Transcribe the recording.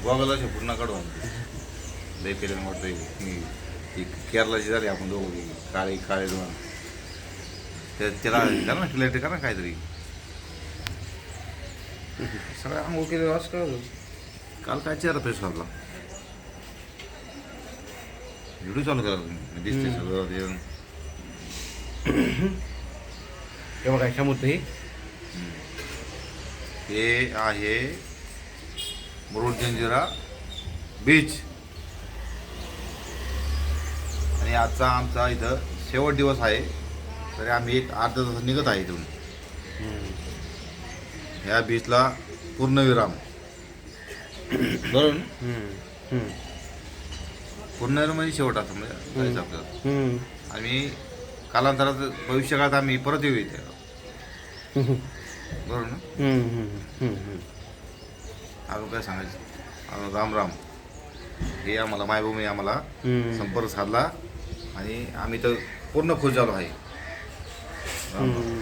Goggle असे पूर्ण काढून लई पेले वाटतं ती केरलाची झाली आपण दोघं काळे काळे दोन त्याला करा ना क्लिअर करा ना काहीतरी सगळं आंघोळ केलं असं काय काल काय चेहरा फेस घातला व्हिडिओ चालू करा तुम्ही दिसते सगळं हे बघा समुद्र हे आहे मुरुड जंजिरा बीच आणि आजचा आमचा इथं शेवट दिवस आहे तरी आम्ही एक अर्धा तास निघत आहे इथून ह्या बीचला पूर्णविराम बरोबर ना? पूर्णविराम म्हणजे शेवट असं म्हणजे जायचं आपल्याला आम्ही कालांतरात भविष्यकाळात आम्ही परत येऊ इथे बरोबर ना अजून काय सांगायचं राम राम हे आम्हाला मायभूमी आम्हाला संपर्क साधला आणि आम्ही तर पूर्ण खुश झालो आहे राम राम